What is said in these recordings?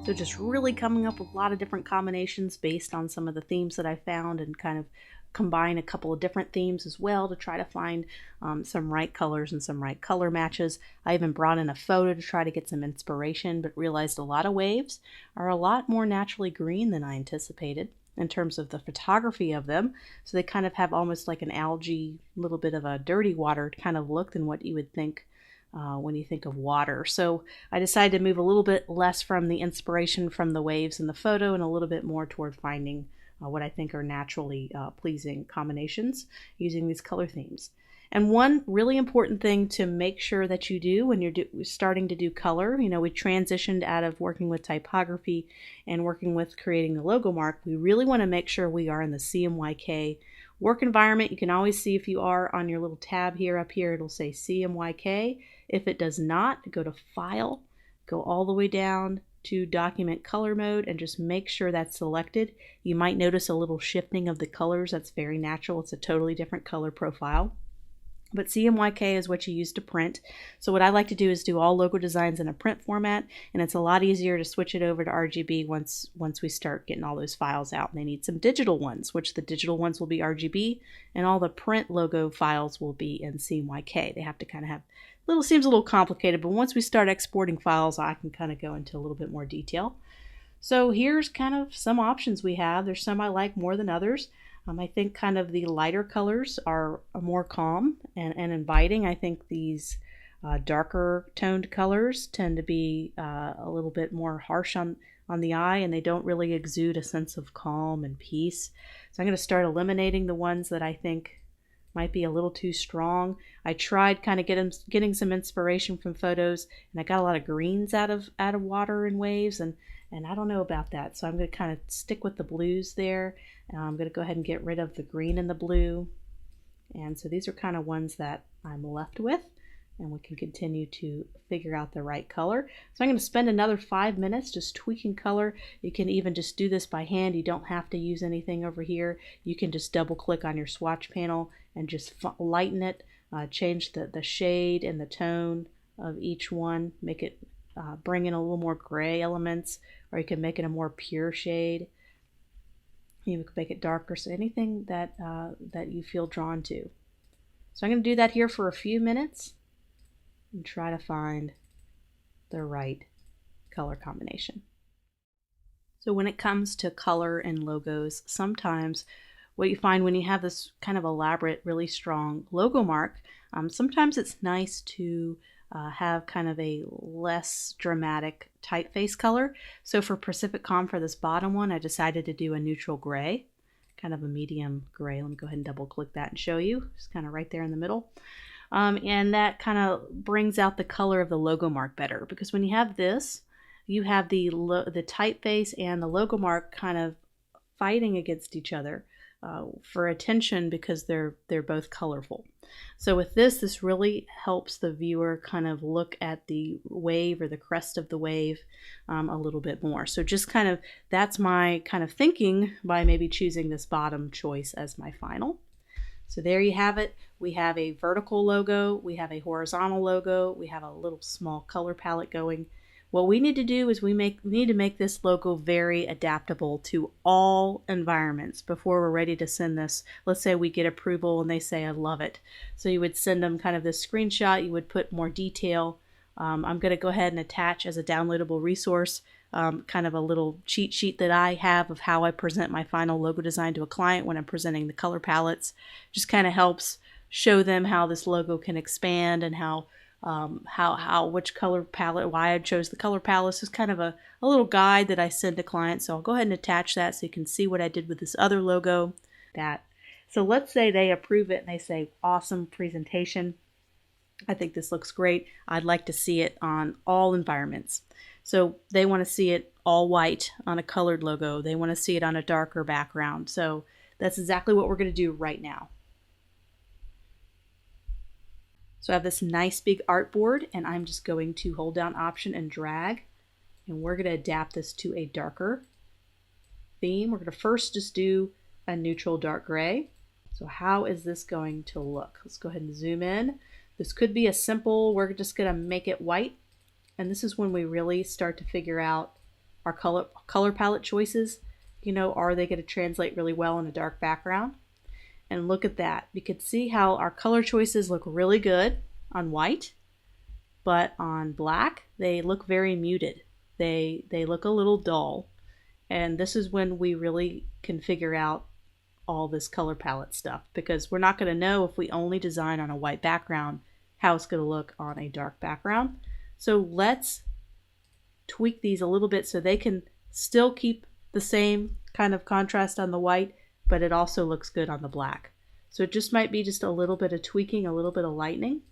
So just really coming up with a lot of different combinations based on some of the themes that I found, and kind of combine a couple of different themes as well to try to find some right colors and some right color matches. I even brought in a photo to try to get some inspiration, but realized a lot of waves are a lot more naturally green than I anticipated in terms of the photography of them. So they kind of have almost like an algae, little bit of a dirty water kind of look than what you would think when you think of water. So I decided to move a little bit less from the inspiration from the waves in the photo and a little bit more toward finding what I think are naturally pleasing combinations using these color themes. And one really important thing to make sure that you do when you're starting to do color, we transitioned out of working with typography and working with creating the logo mark. We really want to make sure we are in the CMYK work environment. You can always see if you are on your little tab here up here, it'll say CMYK. If it does not, go to File, go all the way down to Document Color Mode, and just make sure that's selected. You might notice a little shifting of the colors. That's very natural. It's a totally different color profile. But CMYK is what you use to print. So what I like to do is do all logo designs in a print format, and it's a lot easier to switch it over to RGB once we start getting all those files out. And they need some digital ones, which the digital ones will be RGB, and all the print logo files will be in CMYK. They have to kind of have seems a little complicated, but once we start exporting files, I can kind of go into a little bit more detail. So here's kind of some options we have. There's some I like more than others. I think kind of the lighter colors are more calm and inviting. I think these darker toned colors tend to be a little bit more harsh on the eye, and they don't really exude a sense of calm and peace. So I'm going to start eliminating the ones that I think might be a little too strong. I tried kind of getting some inspiration from photos, and I got a lot of greens out of water and waves, and I don't know about that. So I'm going to kind of stick with the blues there. I'm going to go ahead and get rid of the green and the blue. And so these are kind of ones that I'm left with, and we can continue to figure out the right color. So I'm going to spend another 5 minutes just tweaking color. You can even just do this by hand. You don't have to use anything over here. You can just double click on your swatch panel and just lighten it, change the shade and the tone of each one, make it bring in a little more gray elements, or you can make it a more pure shade. You can make it darker, so anything that you feel drawn to. So I'm going to do that here for a few minutes and try to find the right color combination. So when it comes to color and logos, sometimes what you find when you have this kind of elaborate, really strong logo mark, sometimes it's nice to have kind of a less dramatic typeface color. So for Pacific Com, for this bottom one, I decided to do a neutral gray, kind of a medium gray. Let me go ahead and double click that and show you. It's kind of right there in the middle. And that kind of brings out the color of the logo mark better, because when you have this, you have the typeface and the logo mark kind of fighting against each other for attention, because they're both colorful. So with this really helps the viewer kind of look at the wave or the crest of the wave a little bit more. So just kind of, that's my kind of thinking by maybe choosing this bottom choice as my final. So there you have it. We have a vertical logo, we have a horizontal logo, we have a little small color palette going. What we need to do is we need to make this logo very adaptable to all environments before we're ready to send this. Let's say we get approval and they say, I love it. So you would send them kind of this screenshot, you would put more detail. I'm going to go ahead and attach as a downloadable resource kind of a little cheat sheet that I have of how I present my final logo design to a client when I'm presenting the color palettes. Just kind of helps show them how this logo can expand, and how which color palette, why I chose the color palette. This is kind of a little guide that I send to clients. So I'll go ahead and attach that so you can see what I did with this other logo. So let's say they approve it and they say, awesome presentation. I think this looks great. I'd like to see it on all environments. So they want to see it all white on a colored logo. They want to see it on a darker background. So that's exactly what we're going to do right now. So I have this nice big artboard, and I'm just going to hold down Option and drag, and we're going to adapt this to a darker theme. We're going to first just do a neutral dark gray. So how is this going to look? Let's go ahead and zoom in. This could be a simple, we're just going to make it white. And this is when we really start to figure out our color palette choices. You know, are they going to translate really well in a dark background? And look at that. You can see how our color choices look really good on white, but on black, they look very muted. They look a little dull. And this is when we really can figure out all this color palette stuff, because we're not going to know if we only design on a white background how it's going to look on a dark background. So let's tweak these a little bit so they can still keep the same kind of contrast on the white, but it also looks good on the black. So it just might be just a little bit of tweaking, a little bit of lightening.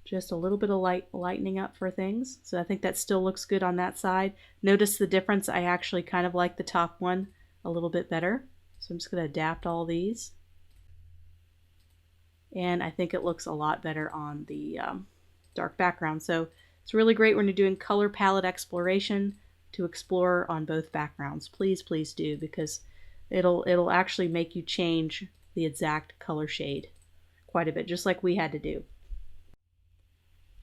Just a little bit of lightening up for things. So I think that still looks good on that side. Notice the difference. I actually kind of like the top one a little bit better. So I'm just going to adapt all these. And I think it looks a lot better on the dark background. So it's really great when you're doing color palette exploration to explore on both backgrounds. Please, please do, because it'll actually make you change the exact color shade quite a bit, just like we had to do.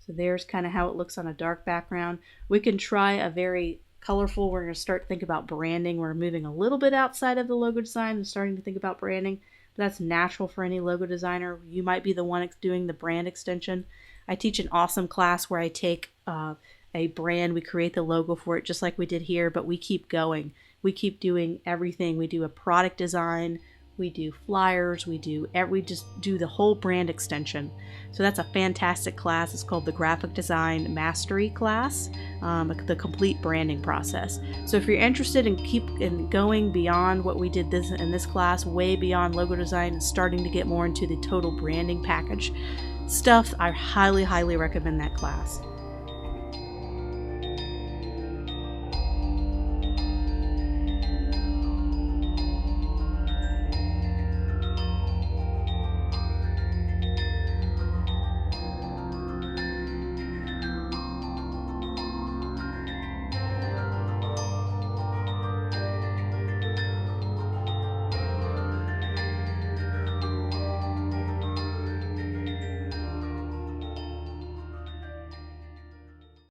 So there's kind of how it looks on a dark background. We can try a very colorful, we're going to start to think about branding. We're moving a little bit outside of the logo design and starting to think about branding. But that's natural for any logo designer. You might be the one doing the brand extension. I teach an awesome class where I take a brand, we create the logo for it just like we did here, but we keep going. We keep doing everything. We do a product design, we do flyers, we just do the whole brand extension. So that's a fantastic class. It's called the Graphic Design Mastery class, the complete branding process. So if you're interested in going beyond what we did in this class, way beyond logo design and starting to get more into the total branding package stuff, I highly, highly recommend that class.